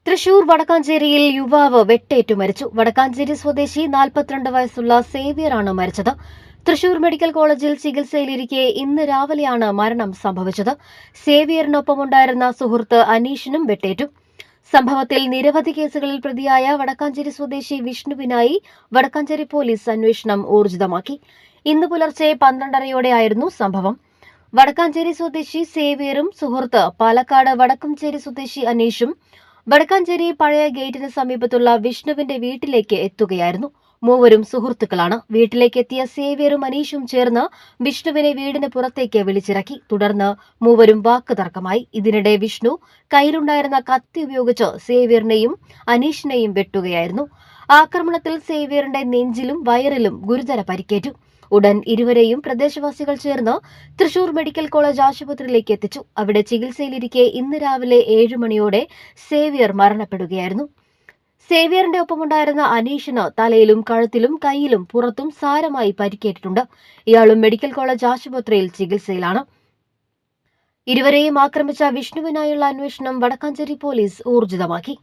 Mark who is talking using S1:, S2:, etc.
S1: തൃശൂർ വടക്കാഞ്ചേരിയിൽ യുവാവ് വെട്ടേറ്റു മരിച്ചു. വടക്കാഞ്ചേരി സ്വദേശി 42 വയസ്സുള്ള സേവ്യറാണ് മരിച്ചത്. തൃശൂർ മെഡിക്കൽ കോളേജിൽ ചികിത്സയിലിരിക്കെ ഇന്ന് രാവിലെയാണ് മരണം സംഭവിച്ചത്. സേവ്യറിനൊപ്പമുണ്ടായിരുന്ന സുഹൃത്ത് അനീഷിനും വെട്ടേറ്റു. സംഭവത്തിൽ നിരവധി കേസുകളിൽ പ്രതിയായ വടക്കാഞ്ചേരി സ്വദേശി വിഷ്ണുവിനായി വടക്കാഞ്ചേരി പോലീസ് അന്വേഷണം ഊർജിതമാക്കി. ഇന്ന് പുലർച്ചെ 12:30യോടെയായിരുന്നു സംഭവം. വടക്കാഞ്ചേരി സ്വദേശി സേവ്യറും സുഹൃത്ത് പാലക്കാട് വടക്കഞ്ചേരി സ്വദേശി അനീഷും വടക്കാഞ്ചേരി പഴയ ഗേറ്റിന് സമീപത്തുള്ള വിഷ്ണുവിന്റെ വീട്ടിലേക്ക് എത്തുകയായിരുന്നു. മൂവരും സുഹൃത്തുക്കളാണ്. വീട്ടിലേക്ക് എത്തിയ സേവ്യറും അനീഷും ചേർന്ന് വിഷ്ണുവിനെ വീടിന് പുറത്തേക്ക് വിളിച്ചിറക്കി. തുടർന്ന് മൂവരും വാക്കുതർക്കമായി. ഇതിനിടെ വിഷ്ണു കയ്യിലുണ്ടായിരുന്ന കത്തി ഉപയോഗിച്ച് സേവ്യറിനെയും അനീഷിനെയും വെട്ടുകയായിരുന്നു. ആക്രമണത്തിൽ സേവ്യറിന്റെ നെഞ്ചിലും വയറിലും ഗുരുതര പരിക്കേറ്റു. ഉടൻ ഇരുവരെയും പ്രദേശവാസികൾ ചേർന്ന് തൃശൂർ മെഡിക്കൽ കോളേജ് ആശുപത്രിയിലേക്ക് എത്തിച്ചു. അവിടെ ചികിത്സയിലിരിക്കെ ഇന്ന് രാവിലെ 7 മണിയോടെ സേവ്യർ മരണപ്പെടുകയായിരുന്നു. സേവ്യറിന്റെ ഒപ്പമുണ്ടായിരുന്ന അനീഷിന് തലയിലും കഴുത്തിലും കൈയിലും പുറത്തും സാരമായി പരിക്കേറ്റിട്ടുണ്ട്. ഇയാളും മെഡിക്കൽ കോളേജ് ആശുപത്രിയിൽ ചികിത്സയിലാണ്. ഇരുവരെയും ആക്രമിച്ച വിഷ്ണുവിനായുള്ള അന്വേഷണം വടക്കാഞ്ചേരി പോലീസ് ഊർജിതമാക്കി.